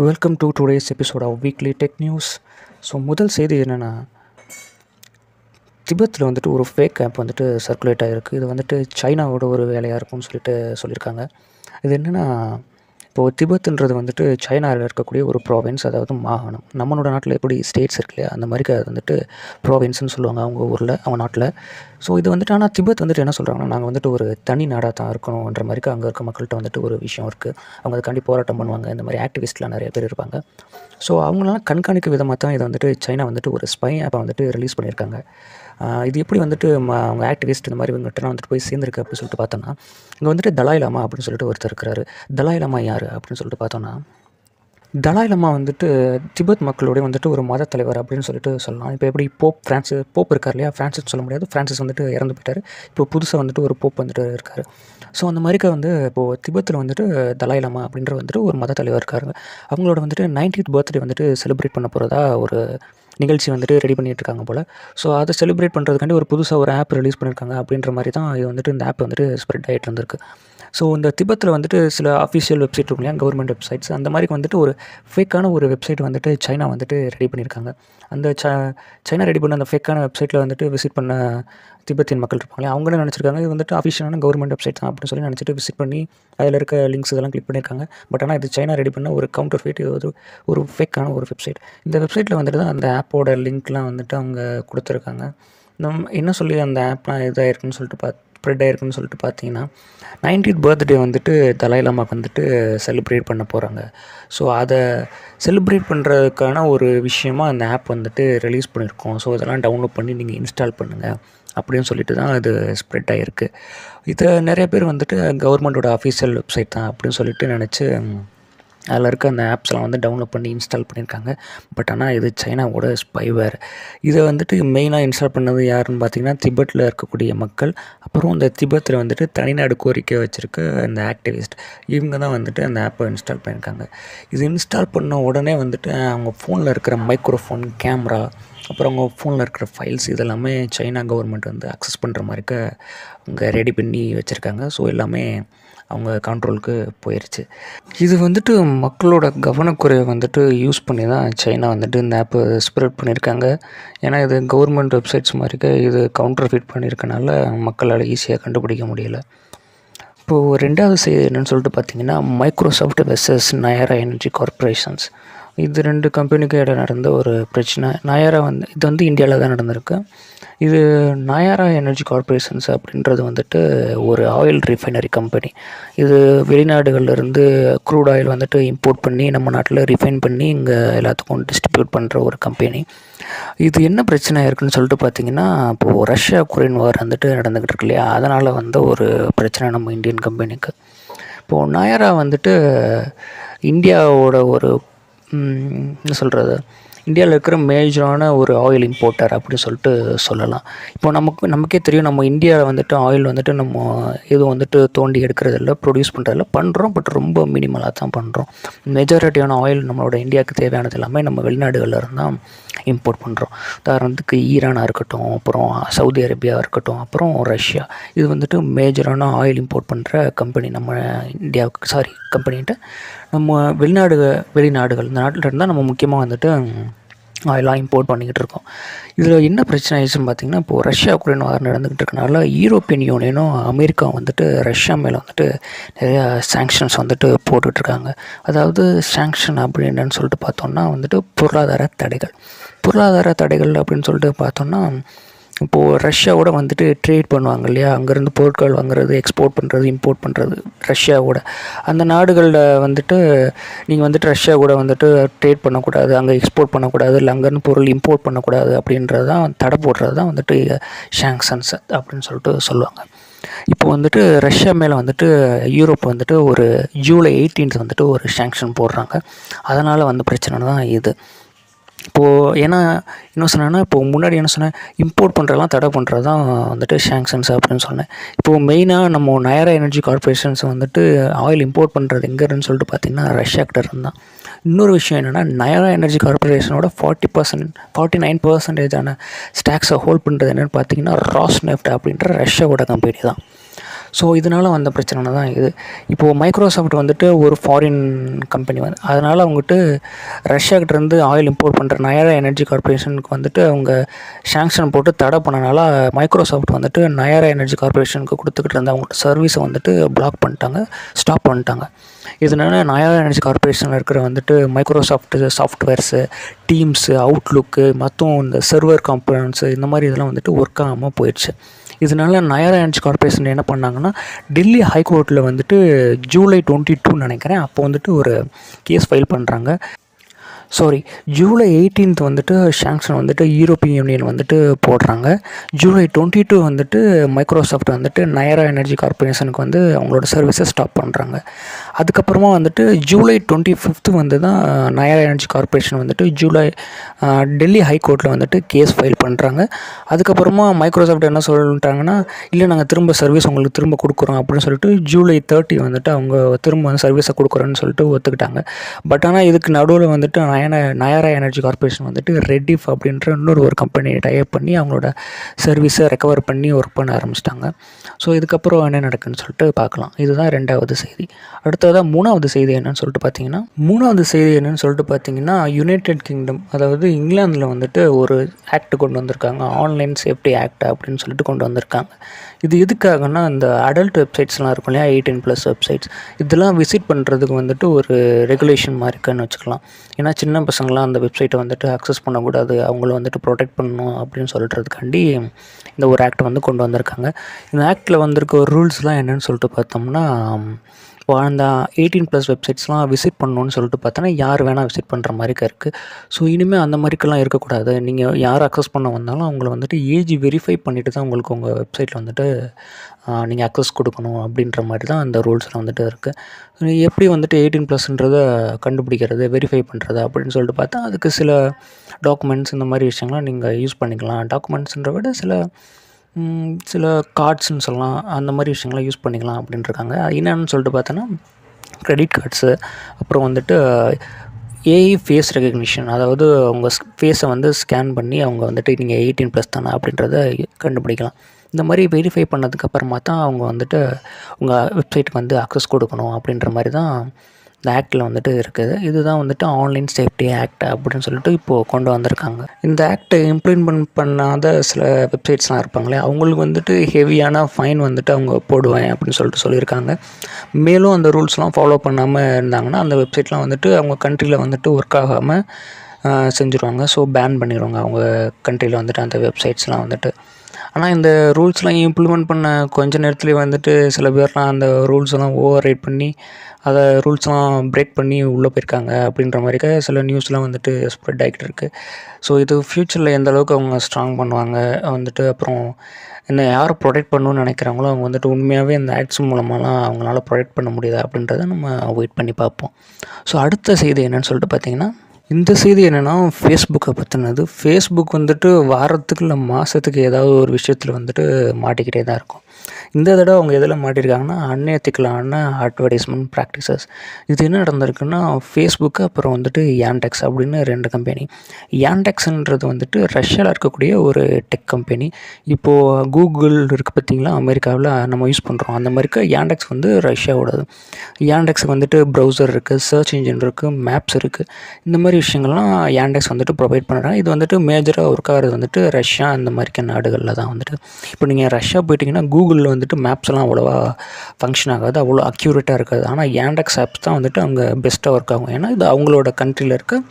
Welcome to today's episode of weekly tech news. முதல் செய்தி என்னென்னா, திபெத்தில் ஒரு ஃபேக் ஆப் சர்க்குலேட் ஆகிருக்கு. இது சைனாவோட ஒரு வேலையாக இருக்கும்னு சொல்லியிருக்காங்க. இது என்னென்னா, இப்போது திபெத்துன்றது சைனாவில் இருக்கக்கூடிய ஒரு ப்ராவின்ஸ், அதாவது மாகாணம். நம்மளோட நாட்டில் எப்படி ஸ்டேட்ஸ் இருக்கு இல்லையா, அந்த மாதிரி அது ப்ராவின்ஸ்னு சொல்லுவாங்க அவங்க ஊரில், அவங்க நாட்டில். இது ஆனால் திபெத் என்ன சொல்கிறாங்கன்னா, நாங்கள் ஒரு தனி நாடாக தான் இருக்கணுன்ற மாதிரி அங்கே இருக்க மக்கள்கிட்ட ஒரு விஷயம் இருக்குது. அவங்க அதுக்காண்டி போராட்டம் பண்ணுவாங்க. இந்த மாதிரி ஆக்டிவிஸ்ட்லாம் நிறைய பேர் இருப்பாங்க. அவங்களாம் கண்காணிக்க விதமாக தான் இதை சைனா ஒரு ஸ்பை ஆப்பை ரிலீஸ் பண்ணியிருக்காங்க. இது எப்படி அவங்க ஆக்டிவிஸ்ட் இந்த மாதிரி இவங்ககிட்டலாம் போய் சேர்ந்துருக்கு அப்படின்னு சொல்லிட்டு பார்த்தோன்னா, இங்கே தலாய் லாமா அப்படின்னு சொல்லிட்டு ஒருத்தர் இருக்கிறாரு. தலாய் லாமா யார் அப்படின்னு சொல்லிட்டு பார்த்தோன்னா, தலாய் லாமா திபெத் மக்களுடைய ஒரு மத தலைவர் அப்படின்னு சொல்லிட்டு சொல்லலாம். இப்போ எப்படி போப் இருக்கார் இல்லையா, ஃப்ரான்சிஸ் சொல்ல முடியாது, ஃப்ரான்சிஸ் இறந்து போயிட்டார். இப்போ புதுசாக ஒரு போப் இருக்கார். அந்த மாதிரிக்க இப்போது திபெத்தில் தலாய் லாமா அப்படின்ற ஒரு மத தலைவர் இருக்காருங்க. அவங்களோட 90th பர்த்டே செலிப்ரேட் பண்ண போகிறதா ஒரு நிகழ்ச்சி ரெடி பண்ணிகிட்ருக்காங்க போல். அதை செலிப்ரேட் பண்ணுறதுக்காண்டி ஒரு புதுசாக ஒரு ஆப் ரிலீஸ் பண்ணியிருக்காங்க. அப்படின்ற மாதிரி தான் இது இந்த ஆப் ஸ்ப்ரெட் ஆகிட்டு இருந்திருக்கு. இந்த திபெத்தில் சில அஃபிஷியல் வெப்சைட் இருக்கும் இல்லையா, கவர்மெண்ட் வெப்சைட்ஸ், அந்த மாதிரி ஒரு ஃபேக்கான ஒரு வெப்சைட் சைனா ரெடி பண்ணியிருக்காங்க. அந்த சைனா ரெடி பண்ண அந்த ஃபேக்கான வெப்சைட்டில் விசிட் பண்ண திபெத்தியன் மக்கள் இருப்பாங்களே, அவங்களும் நினச்சிருக்காங்க இது அஃபிஷியலான கவர்மெண்ட் வெப்சைட் தான் அப்படின்னு சொல்லி நினச்சிட்டு விசிட் பண்ணி அதில் இருக்க லிங்க்ஸ் இதெல்லாம் கிளிக் பண்ணியிருக்காங்க. பட் ஆனால் இது சைனா ரெடி பண்ண ஒரு கவுண்டர் ஃபேட், இது ஒரு ஃபேக்கான ஒரு வெப்சைட். இந்த வெப்சைட்டில் தான் அந்த ஆப்போட லிங்க்லாம் அவங்க கொடுத்துருக்காங்க. என்ன சொல்லி அந்த ஆப்லாம் இதாகிருக்குன்னு சொல்லிட்டு ஸ்ப்ரெட் ஆகிருக்குன்னு சொல்லிட்டு பார்த்தீங்கன்னா, 90th பர்த்டே தலாய் லாமாக்கு செலிப்ரேட் பண்ண போகிறாங்க. அதை செலிப்ரேட் பண்ணுறதுக்கான ஒரு விஷயமாக அந்த ஆப் ரிலீஸ் பண்ணியிருக்கோம். இதெல்லாம் டவுன்லோட் பண்ணி நீங்கள் இன்ஸ்டால் பண்ணுங்கள் அப்படின்னு சொல்லிட்டு தான் அது ஸ்ப்ரெட் ஆகிருக்கு. இதை நிறைய பேர் கவர்மெண்ட்டோட அஃபீஷியல் வெப்சைட் தான் அப்படின்னு சொல்லிட்டு நினச்சி அதில் இருக்க அந்த ஆப்ஸ்லாம் டவுன்லோட் பண்ணி இன்ஸ்டால் பண்ணியிருக்காங்க. பட் ஆனால் இது சைனாவோட ஸ்பைவேர். இதை மெயினாக இன்ஸ்டால் பண்ணது யாருன்னு பார்த்தீங்கன்னா, திபெட்டில் இருக்கக்கூடிய மக்கள், அப்புறம் இந்த திபெத்தில் தனிநாடு கோரிக்கை வச்சுருக்க அந்த ஆக்டிவிஸ்ட், இவங்க தான் அந்த ஆப்பை இன்ஸ்டால் பண்ணியிருக்காங்க. இது இன்ஸ்டால் பண்ண உடனே அவங்க ஃபோனில் இருக்கிற மைக்ரோஃபோன், கேமரா, அப்புறம் அவங்க ஃபோனில் இருக்கிற ஃபைல்ஸ் இதெல்லாமே சைனா கவர்மெண்ட் அக்சஸ் பண்ணுற மாதிரிக்க அவங்க ரெடி பண்ணி வச்சுருக்காங்க. எல்லாமே அவங்க கண்ட்ரோலுக்கு போயிடுச்சு. இது மக்களோட கவனக்குறைவை யூஸ் பண்ணி தான் சைனா இந்த ஆப்பை ஸ்ப்ரெட் பண்ணியிருக்காங்க. ஏன்னா இது கவர்மெண்ட் வெப்சைட்ஸ் மாதிரிக்க இது கவுண்டர் ஃபீட் பண்ணியிருக்கனால மக்களால் ஈஸியாக கண்டுபிடிக்க முடியலை. இப்போது ரெண்டாவது செய்தி என்னென்னு சொல்லிட்டு பார்த்தீங்கன்னா, Microsoft versus Nayara energy corporations. இது 2 கம்பெனிக்கு இடையில் நடந்த ஒரு பிரச்சனை. நயாரா இது இந்தியாவில் தான் நடந்திருக்கு. இது நயாரா எனர்ஜி கார்பரேஷன்ஸ் அப்படின்றது ஒரு ஆயில் ரிஃபைனரி கம்பெனி. இது வெளிநாடுகள்லேருந்து க்ரூட் ஆயில் இம்போர்ட் பண்ணி நம்ம நாட்டில் ரிஃபைன் பண்ணி இங்கே எல்லாத்துக்கும் டிஸ்ட்ரிபியூட் பண்ணுற ஒரு கம்பெனி. இது என்ன பிரச்சனை இருக்குதுன்னு சொல்லிட்டு பார்த்தீங்கன்னா, இப்போது ரஷ்யா உக்ரைன் வார் நடந்துக்கிட்டு இருக்கு இல்லையா, அதனால் ஒரு பிரச்சனை நம்ம இந்தியன் கம்பெனிக்கு. இப்போது நயாரா இந்தியாவோட ஒரு என்ன சொல்கிறது, இந்தியாவில் இருக்கிற மேஜரான ஒரு ஆயில் இம்போர்ட்டர் அப்படின்னு சொல்லிட்டு சொல்லலாம். இப்போ நமக்கே தெரியும், நம்ம இந்தியாவில் ஆயில் நம்ம எதுவும் தோண்டி எடுக்கிறதில்ல, ப்ரொடியூஸ் பண்ணுறதில்ல, பண்ணுறோம். பட் ரொம்ப மினிமலாக தான் பண்ணுறோம். மெஜாரிட்டியான ஆயில் நம்மளோட இந்தியாவுக்கு தேவையானது எல்லாமே நம்ம வெளிநாடுகளில் இருந்தால் இம்போர்ட் பண்ணுறோம். உதாரணத்துக்கு ஈரானாக இருக்கட்டும், அப்புறம் சவுதி அரேபியா இருக்கட்டும், அப்புறம் ரஷ்யா. இது மேஜரான ஆயில் இம்போர்ட் பண்ணுற கம்பெனி நம்ம இந்தியாவுக்கு. கம்பெனிகிட்ட நம்ம வெளிநாடுகள் இந்த நாட்டில் இருந்தால் நம்ம முக்கியமாக ஆயிலாம் இம்போர்ட் பண்ணிக்கிட்டு இருக்கோம். இதில் என்ன பிரச்சனை ஆயிடுச்சுன்னு பார்த்தீங்கன்னா, இப்போது ரஷ்யா உக்ரைன் வார் நடந்துக்கிட்டு இருக்கனால யூரோப்பியன் யூனியனும் அமெரிக்கா ரஷ்யா மேலே நிறையா சாங்ஷன்ஸ் போட்டுட்ருக்காங்க. அதாவது சாங்ஷன் அப்படி என்னன்னு சொல்லிட்டு பார்த்தோன்னா பொருளாதார தடைகள் அப்படின்னு சொல்லிட்டு பார்த்தோன்னா, இப்போது ரஷ்யாவோட ட்ரேட் பண்ணுவாங்க இல்லையா, அங்கேருந்து பொருட்கள் வாங்குறது, எக்ஸ்போர்ட் பண்ணுறது, இம்போர்ட் பண்ணுறது ரஷ்யாவோட. அந்த நாடுகளில் நீங்கள் ரஷ்யா கூட ட்ரேட் பண்ணக்கூடாது, அங்கே எக்ஸ்போர்ட் பண்ணக்கூடாது, இல்லை அங்கேருந்து பொருள் இம்போர்ட் பண்ணக்கூடாது அப்படின்றது தான், தடை போடுறது தான் சாங்ஷன்ஸ் அப்படின்னு சொல்லிட்டு சொல்லுவாங்க. இப்போ ரஷ்யா மேலே யூரோப் ஒரு ஜூலை 18 ஒரு சாங்ஷன் போடுறாங்க. அதனால் பிரச்சனை தான் இது. இப்போது ஏன்னா என்ன சொன்னேன்னா, இப்போது முன்னாடி என்ன சொன்னேன், இம்போர்ட் பண்ணுறதெல்லாம் தடை பண்ணுறது தான் சாங்ஷன்ஸ் அப்படின்னு சொன்னேன். இப்போது மெயினாக நம்ம Nayara energy corporations oil import பண்ணுறது எங்கேன்னு சொல்லிட்டு பார்த்திங்கன்னா, ரஷ்யாக்கிட்ட இருந்தால். இன்னொரு விஷயம் என்னென்னா, நயாரா எனர்ஜி கார்பரேஷனோட 49% ஸ்டாக்ஸை ஹோல்ட் பண்ணுறது என்னென்னு பார்த்தீங்கன்னா, ராஸ்நெஃப்ட் அப்படின்ற ரஷ்யாவோட கம்பெனி தான். ஸோ இதனால் வந்த பிரச்சனை தான் இது. இப்போது மைக்ரோசாஃப்ட் வந்துட்டு ஒரு ஃபாரின் கம்பெனி வந்து, அதனால் அவங்ககிட்ட ரஷ்யாக்கிட்டேருந்து ஆயில் இம்போர்ட் பண்ணுற நயாரா எனர்ஜி கார்பரேஷனுக்கு வந்துட்டு அவங்க சாங்ஷன் போட்டு தடை பண்ணனால மைக்ரோசாஃப்ட் வந்துட்டு நயாரா எனர்ஜி கார்பரேஷனுக்கு கொடுத்துக்கிட்டு இருந்த அவங்களோட சர்வீஸை வந்துட்டு பிளாக் பண்ணிட்டாங்க, ஸ்டாப் பண்ணிட்டாங்க. இதனால நயாரா எனர்ஜி கார்பரேஷனில் இருக்கிற வந்துட்டு மைக்ரோசாஃப்ட் சாஃப்ட்வேர்ஸு, டீம்ஸு, அவுட்லுக்கு மற்றும் இந்த சர்வர் காம்பனன்ட்ஸு இந்த மாதிரி இதெல்லாம் வந்துட்டு ஒர்க் ஆகாமல் போயிடுச்சு. இதனால நயாரா எனர்ஜி கார்பரேஷன் என்ன பண்ணாங்கன்னா, டெல்லி ஹைகோர்ட்டில் வந்துட்டு ஜூலை 22 நினைக்கிறேன் அப்போ வந்துட்டு ஒரு கேஸ் ஃபைல் பண்ணுறாங்க. ஜூலை 18 வந்துட்டு சாங்ஷன் வந்துட்டு யூரோப்பியன் யூனியன் வந்துட்டு போடுறாங்க. ஜூலை 22 வந்துட்டு மைக்ரோசாஃப்ட் வந்துட்டு நயாரா எனர்ஜி கார்பரேஷனுக்கு வந்து அவங்களோட சர்வீஸை ஸ்டாப் பண்ணுறாங்க. அதுக்கப்புறமா வந்துட்டு ஜூலை 25 வந்து தான் நயாரா எனர்ஜி கார்பரேஷன் வந்துட்டு டெல்லி ஹைகோர்ட்டில் வந்துட்டு கேஸ் ஃபைல் பண்ணுறாங்க. அதுக்கப்புறமா மைக்ரோசாஃப்ட் என்ன சொல்லிட்டாங்கன்னா, இல்லை நாங்கள் திரும்ப சர்வீஸ் உங்களுக்கு திரும்ப கொடுக்குறோம் அப்படின்னு சொல்லிட்டு ஜூலை 30 வந்துட்டு அவங்க திரும்ப வந்து சர்வீஸை கொடுக்குறோன்னு சொல்லிட்டு ஒத்துக்கிட்டாங்க. பட் ஆனால் இதுக்கு நடுவில் வந்துட்டு நயாரா எனர்ஜி கார்பரேஷன் வந்துட்டு ரெட்டிஃப் அப்படின்ற ஒரு கம்பெனி டைப் பண்ணி அவங்களோட சர்வீஸை ரெக்கவர் பண்ணி ஒர்க் பண்ண ஆரம்பிச்சிட்டாங்க. ஸோ இதுக்கப்புறம் என்ன நடக்குன்னு சொல்லிட்டு பார்க்கலாம். இதுதான் 2வது செய்தி. அடுத்ததாக 3வது செய்தி என்னன்னு சொல்லிட்டு பார்த்தீங்கன்னா யுனைடெட் கிங்டம், அதாவது இங்கிலாந்தில் வந்துட்டு ஒரு ஆக்ட் கொண்டு வந்திருக்காங்க, ஆன்லைன் சேஃப்டி ஆக்ட் அப்படின்னு சொல்லிட்டு கொண்டு வந்திருக்காங்க. இது எதுக்காகனா, இந்த அடல்ட் வெப்சைட்ஸ்லாம் இருக்கும் இல்லையா, 18+ வெப்சைட்ஸ், இதெல்லாம் விசிட் பண்ணுறதுக்கு வந்துட்டு ஒரு ரெகுலேஷன் மாதிரி இருக்குன்னு வச்சுக்கலாம். ஏன்னா சின்ன பசங்களாம் அந்த வெப்சைட்டை வந்துட்டு அக்சஸ் பண்ணக்கூடாது, அவங்கள வந்துட்டு ப்ரொடெக்ட் பண்ணணும் அப்படின்னு சொல்கிறதுக்காண்டி இந்த ஒரு ஆக்ட் வந்து கொண்டு வந்திருக்காங்க. இந்த ஆக்டில் வந்திருக்க ஒரு ரூல்ஸ்லாம் என்னென்னு சொல்லிட்டு பார்த்தோம்னா, இப்போ அந்த 18+ வெப்சைட்ஸ்லாம் விசிட் பண்ணணுன்னு சொல்லிட்டு பார்த்தோன்னா யார் வேணால் விசிட் பண்ணுற மாதிரிக்கா இருக்குது. ஸோ இனிமேல் அந்த மாதிரிக்கெல்லாம் இருக்கக்கூடாது. நீங்கள் யார் அக்சஸ் பண்ண வந்தாலும் அவங்கள வந்துட்டு ஏஜ் வெரிஃபை பண்ணிவிட்டு தான் உங்களுக்கு உங்கள் வெப்சைட்டில் வந்துட்டு நீங்கள் அக்சஸ் கொடுக்கணும் அப்படின்ற மாதிரி தான் அந்த ரூல்ஸில் வந்துட்டு இருக்குது. எப்படி வந்துட்டு 18+ன்றதை கண்டுபிடிக்கிறது, வெரிஃபை பண்ணுறது அப்படின்னு சொல்லிட்டு பார்த்தா, அதுக்கு சில டாக்குமெண்ட்ஸ் இந்த மாதிரி விஷயங்கள்லாம் நீங்கள் யூஸ் பண்ணிக்கலாம். டாக்குமெண்ட்ஸுன்ற விட சில கார்ட்ஸ்ன்னு சொல்லலாம், அந்த மாதிரி விஷயங்கள்லாம் யூஸ் பண்ணிக்கலாம் அப்படின்ட்டுருக்காங்க. அது என்னென்னு சொல்லிட்டு பார்த்தோன்னா, கிரெடிட் கார்ட்ஸு, அப்புறம் வந்துட்டு ஏஐ ஃபேஸ் ரெகக்னிஷன், அதாவது உங்கள் ஃபேஸை வந்து ஸ்கேன் பண்ணி அவங்க வந்துட்டு நீங்கள் 18+ தானே அப்படின்றத கண்டுபிடிக்கலாம். இந்த மாதிரி வெரிஃபை பண்ணதுக்கப்புறமா தான் அவங்க வந்துட்டு உங்கள் வெப்சைட்டுக்கு வந்து அக்சஸ் கொடுக்கணும் அப்படின்ற மாதிரி தான் இந்த ஆக்டில் வந்துட்டு இருக்குது. இதுதான் வந்துட்டு ஆன்லைன் சேஃப்டி ஆக்ட் அப்படின்னு சொல்லிட்டு இப்போது கொண்டு வந்திருக்காங்க. இந்த ஆக்டை இம்ப்ளிமெண்ட் பண்ணாத சில வெப்சைட்ஸ்லாம் இருப்பாங்களே, அவங்களுக்கு வந்துட்டு ஹெவியான ஃபைன் வந்துட்டு அவங்க போடுவேன் அப்படின்னு சொல்லியிருக்காங்க. மேலும் அந்த ரூல்ஸ்லாம் ஃபாலோ பண்ணாமல் இருந்தாங்கன்னா அந்த வெப்சைட்லாம் வந்துட்டு அவங்க கண்ட்ரியில் வந்துட்டு ஒர்க் ஆகாமல் செஞ்சுருவாங்க. ஸோ பேன் பண்ணிடுவாங்க அவங்க கண்ட்ரியில் வந்துட்டு அந்த வெப்சைட்ஸ்லாம் வந்துட்டு. ஆனால் இந்த ரூல்ஸ்லாம் இம்ப்ளிமெண்ட் பண்ண கொஞ்ச நேரத்துலேயே வந்துட்டு சில பேர்லாம் அந்த ரூல்ஸ்லாம் ஓவர் ரைட் பண்ணி அதை ரூல்ஸ்லாம் பிரேக் பண்ணி உள்ளே போயிருக்காங்க அப்படின்ற மாதிரிக்க சில நியூஸ்லாம் வந்துட்டு ஸ்ப்ரெட் ஆகிட்டு இருக்குது. ஸோ இது ஃப்யூச்சரில் எந்த அளவுக்கு அவங்க ஸ்ட்ராங் பண்ணுவாங்க வந்துட்டு, அப்புறம் யாரை ப்ரொடெக்ட் பண்ணணும்னு நினைக்கிறாங்களோ அவங்க வந்துட்டு உண்மையாகவே இந்த ஆக்ட்ஸ் மூலமாலாம் அவங்களால ப்ரொடெக்ட் பண்ண முடியுதா அப்படின்றத நம்ம வெயிட் பண்ணி பார்ப்போம். ஸோ அடுத்த செய்தி என்னென்னு சொல்லிட்டு பார்த்தீங்கன்னா, இந்த செய்தி என்னென்னா ஃபேஸ்புக்கை பற்றினது. ஃபேஸ்புக் வந்துட்டு வாரத்துக்கு இல்லை மாதத்துக்கு ஏதாவது ஒரு விஷயத்தில் வந்துட்டு மாட்டிக்கிட்டே தான் இருக்கும். இந்த தடவை அவங்க எதில் மாட்டியிருக்காங்கன்னா, அன்எத்திக்கலான அட்வர்டைஸ்மெண்ட் ப்ராக்டிசஸ். இது என்ன நடந்திருக்குன்னா, ஃபேஸ்புக்கு அப்புறம் வந்துட்டு யாண்டெக்ஸ் அப்படின்னு 2 கம்பெனி. யாண்டெக்ஸ்ன்றது வந்துட்டு ரஷ்யாவில் இருக்கக்கூடிய ஒரு டெக் கம்பெனி. இப்போது கூகுள் இருக்குது பார்த்திங்களா, அமெரிக்காவில் நம்ம யூஸ் பண்ணுறோம், அந்த மாதிரிக்க யாண்டெக்ஸ் வந்து ரஷ்யாவோடது. யாண்டெக்ஸுக்கு வந்துட்டு ப்ரௌசர் இருக்குது, சர்ச் இன்ஜின் இருக்குது, மேப்ஸ் இருக்குது, இந்த மாதிரி விஷயங்கள்லாம் யாண்டெக்ஸ் வந்துட்டு ப்ரொவைட் பண்ணுறாங்க. இது வந்துட்டு மேஜராக ஒர்க் ஆகிறது வந்துட்டு ரஷ்யா அந்த மாதிரிக்க நாடுகளில் தான் வந்துட்டு. இப்போ நீங்கள் ரஷ்யா போயிட்டிங்கன்னா கூகுளில் வந்துட்டு மேப்ஸ்லாம் அவ்வளோவா ஃபங்க்ஷன் ஆகாது, அவ்வளோ அக்யூரேட்டாக இருக்காது. ஆனால் யாண்டெக்ஸ் ஆப்ஸ் தான் வந்துட்டு அங்கே பெஸ்ட்டாக ஒர்க் ஆகும். ஏன்னா இது அவங்களோட கண்ட்ரியில் இருக்க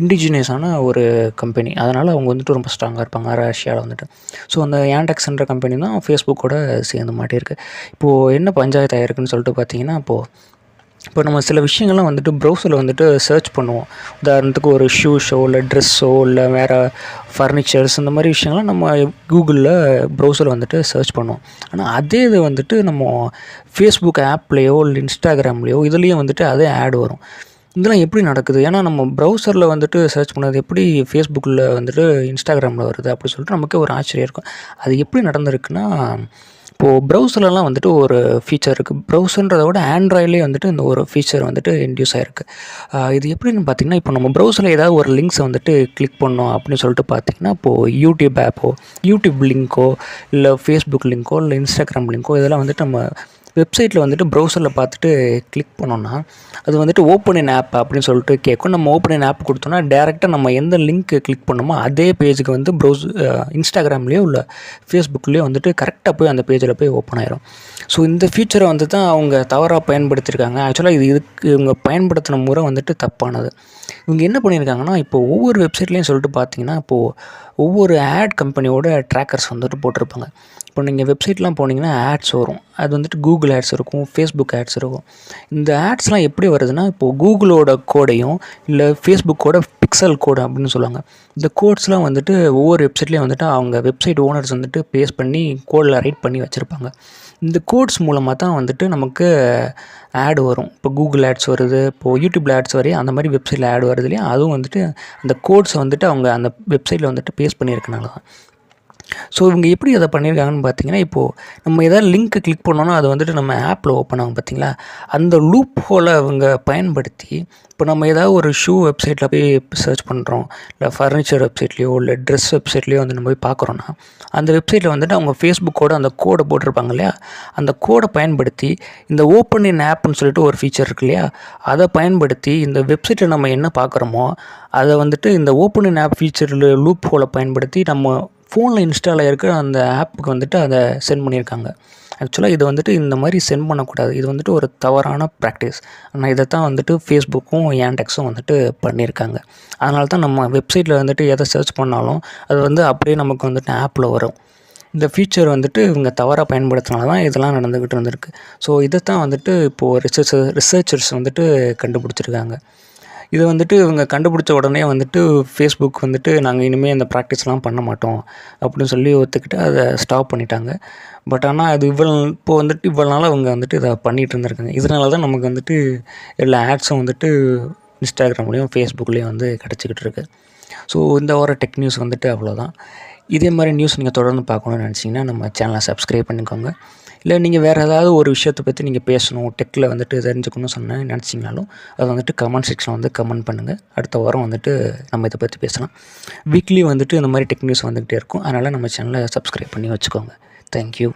இண்டிஜினியஸான ஒரு கம்பெனி, அதனால் அவங்க வந்துட்டு ரொம்ப ஸ்ட்ராங்காக இருப்பாங்க ரஷ்யாவில் வந்துட்டு. ஸோ அந்த யாண்டெக்ஸ்ன்ற கம்பெனி தான் ஃபேஸ்புக்கோட சேர்ந்து மாட்டியிருக்கு. இப்போது என்ன பஞ்சாயத்து ஆகிருக்குன்னு சொல்லிட்டு பார்த்தீங்கன்னா, இப்போ நம்ம சில விஷயங்கள்லாம் வந்துட்டு ப்ரௌசரில் வந்துட்டு சர்ச் பண்ணுவோம். உதாரணத்துக்கு ஒரு ஷூஸோ இல்லை ட்ரெஸ்ஸோ இல்லை வேறு ஃபர்னிச்சர்ஸ் இந்த மாதிரி விஷயங்கள்லாம் நம்ம கூகுளில் ப்ரௌசரில் வந்துட்டு சர்ச் பண்ணுவோம். ஆனால் அதே இது வந்துட்டு நம்ம ஃபேஸ்புக் ஆப்லேயோ இல்லை இன்ஸ்டாகிராம்லேயோ இதுலேயும் வந்துட்டு அதே ஆட் வரும். இதெல்லாம் எப்படி நடக்குது? ஏன்னா நம்ம ப்ரௌசரில் வந்துட்டு சர்ச் பண்ணது எப்படி ஃபேஸ்புக்கில் வந்துட்டு இன்ஸ்டாகிராமில் வருது அப்படி சொல்லிட்டு நமக்கு ஒரு ஆச்சரியம் இருக்கும். அது எப்படி நடந்திருக்குன்னா, இப்போது ப்ரௌசர்லலாம் வந்துட்டு ஒரு ஃபீச்சர் இருக்குது. ப்ரௌசர்ன்றதை விட ஆண்ட்ராய்ட்லேயே வந்துட்டு இந்த ஒரு ஃபீச்சர் வந்துட்டு இன்ட்யூஸ் ஆகிருக்கு. இது எப்படின்னு பார்த்தீங்கன்னா, இப்போ நம்ம ப்ரௌசரில் ஏதாவது ஒரு லிங்க்ஸை வந்துட்டு கிளிக் பண்ணோம் அப்படின்னு சொல்லிட்டு பார்த்தீங்கன்னா, இப்போது யூடியூப் ஆப்போ, யூடியூப் லிங்க்கோ, இல்லை ஃபேஸ்புக் லிங்க்கோ, இல்லை இன்ஸ்டாகிராம் லிங்க்கோ இதெல்லாம் வந்துட்டு நம்ம வெப்சைட்டில் வந்துட்டு ப்ரௌசரில் பார்த்துட்டு கிளிக் பண்ணோன்னா, அது வந்துட்டு ஓப்பன் இன் ஆப் அப்படின்னு சொல்லிட்டு கேட்கும். நம்ம ஓப்பன் இன் ஆப் கொடுத்தோன்னா டேரெக்டாக நம்ம எந்த லிங்க் கிளிக் பண்ணோமோ அதே பேஜுக்கு வந்து இன்ஸ்டாகிராம்லேயோ இல்லை ஃபேஸ்புக்லேயோ வந்துட்டு கரெக்டாக போய் அந்த பேஜில் போய் ஓப்பன் ஆயிரும். ஸோ இந்த ஃபீச்சரை வந்து தான் அவங்க தவறாக பயன்படுத்தியிருக்காங்க. ஆக்சுவலாக இதுக்கு இவங்க பயன்படுத்தின முறை வந்துட்டு தப்பானது. இவங்க என்ன பண்ணியிருக்காங்கன்னா, இப்போது ஒவ்வொரு வெப்சைட்லேயும் சொல்லிட்டு பார்த்தீங்கன்னா, இப்போது ஒவ்வொரு ஆட் கம்பெனியோட ட்ராக்கர்ஸ் வந்துட்டு போட்டிருப்பாங்க. இப்போ நீங்கள் வெப்சைட்லாம் போனீங்கன்னா ஆட்ஸ் வரும். அது வந்துட்டு கூகுள் ஆட்ஸ் இருக்கும், ஃபேஸ்புக் ஆட்ஸ் இருக்கும். இந்த ஆட்ஸ்லாம் எப்படி வருதுன்னா, இப்போது கூகுளோட கோடையும் இல்லை ஃபேஸ்புக்கோட பிக்சல் கோடு அப்படின்னு சொல்லுவாங்க. இந்த கோட்ஸ்லாம் வந்துட்டு ஒவ்வொரு வெப்சைட்லேயும் வந்துட்டு அவங்க வெப்சைட் ஓனர்ஸ் வந்துட்டு பேஸ்ட் பண்ணி கோடில் ரைட் பண்ணி வச்சுருப்பாங்க. இந்த கோட்ஸ் மூலமாக தான் வந்துட்டு நமக்கு ஆட் வரும். இப்போ கூகுள் ஆட்ஸ் வருது, இப்போது யூடியூப்பில் ஆட்ஸ் வரையும் அந்த மாதிரி வெப்சைட்டில் ஆட் வருது இல்லையா, அதுவும் வந்துட்டு அந்த கோட்ஸை வந்துட்டு அவங்க அந்த வெப்சைட்டில் வந்துட்டு பேஸ்ட் பண்ணியிருக்கனால தான். ஸோ இவங்க எப்படி அதை பண்ணியிருக்காங்கன்னு பார்த்தீங்கன்னா, இப்போது நம்ம எதாவது லிங்க்கை கிளிக் பண்ணோன்னா அது வந்துட்டு நம்ம ஆப்பில் ஓப்பன் ஆகும் பார்த்தீங்களா, அந்த லூப் ஹோலை அவங்க பயன்படுத்தி இப்போ நம்ம ஏதாவது ஒரு ஷூ வெப்சைட்டில் போய் சர்ச் பண்ணுறோம், இல்லை ஃபர்னிச்சர் வெப்சைட்லேயோ இல்லை ட்ரெஸ் வெப்சைட்லேயோ வந்து நம்ம போய் பார்க்குறோன்னா, அந்த வெப்சைட்டில் வந்துட்டு அவங்க ஃபேஸ்புக்கோட அந்த கோடை போட்டிருப்பாங்க இல்லையா, அந்த கோடை பயன்படுத்தி இந்த ஓப்பன் இன் ஆப்னு சொல்லிட்டு ஒரு ஃபீச்சர் இருக்கு இல்லையா, அதை பயன்படுத்தி இந்த வெப்சைட்டில் நம்ம என்ன பார்க்குறோமோ அதை வந்துட்டு இந்த ஓப்பன் இன் ஆப் ஃபீச்சரில் லூப் ஹோலை பயன்படுத்தி நம்ம ஃபோனில் இன்ஸ்டால் ஆகிருக்க அந்த ஆப்புக்கு வந்துட்டு அதை சென்ட் பண்ணியிருக்காங்க. ஆக்சுவலாக இது வந்துட்டு இந்த மாதிரி சென்ட் பண்ணக்கூடாது. இது வந்துட்டு ஒரு தவறான ப்ராக்டிஸ். ஆனால் இதை தான் வந்துட்டு ஃபேஸ்புக்கும் யாண்டெக்ஸும் வந்துட்டு பண்ணியிருக்காங்க. அதனால தான் நம்ம வெப்சைட்டில் வந்துட்டு எதை சர்ச் பண்ணாலும் அது வந்து அப்படியே நமக்கு வந்துட்டு ஆப்பில் வரும். இந்த ஃபீச்சர் வந்துட்டு இவங்க தவறாக பயன்படுத்தினால தான் இதெல்லாம் நடந்துக்கிட்டு இருந்திருக்கு. ஸோ இதை தான் வந்துட்டு இப்போது ரிசர்ச்சர்ஸ் வந்துட்டு கண்டுபிடிச்சிருக்காங்க. இது வந்துட்டு இவங்க கண்டுபிடிச்ச உடனே வந்துட்டு ஃபேஸ்புக் வந்துட்டு நாங்கள் இனிமேல் இந்த ப்ராக்டிஸ்லாம் பண்ண மாட்டோம் அப்படின்னு சொல்லி ஒத்துக்கிட்டு அதை ஸ்டாப் பண்ணிட்டாங்க. பட் ஆனால் அது இப்போ வந்துட்டு இவ்வளோ நாள் அவங்க வந்துட்டு இதை பண்ணிகிட்டு இருந்திருக்காங்க. இதனால தான் நமக்கு வந்துட்டு எல்லா ஆட்ஸும் வந்துட்டு இன்ஸ்டாகிராம்லேயும் ஃபேஸ்புக்லேயும் வந்து கிடச்சிக்கிட்டு இருக்குது. ஸோ இந்த வார டெக் நியூஸ் வந்துட்டு அவ்வளோதான். இதே மாதிரி நியூஸ் நீங்கள் தொடர்ந்து பார்க்கணுன்னு நினச்சிங்கன்னா நம்ம சேனலை சப்ஸ்கிரைப் பண்ணிக்கோங்க. இல்லை நீங்கள் வேறு ஏதாவது ஒரு விஷயத்தை பற்றி நீங்கள் பேசணும், டெக்கில் வந்துட்டு தெரிஞ்சுக்கணும்னு நினச்சிங்கனாலும் அதை வந்துட்டு கமெண்ட் செக்ஷனில் வந்து கமெண்ட் பண்ணுங்கள். அடுத்த வாரம் வந்துட்டு நம்ம இதை பற்றி பேசலாம். வீக்லி வந்துட்டு இந்த மாதிரி டெக் நியூஸ் வந்துக்கிட்டே இருக்கும். அதனால் நம்ம சேனலை சப்ஸ்கிரைப் பண்ணி வச்சுக்கோங்க. தேங்க்யூ.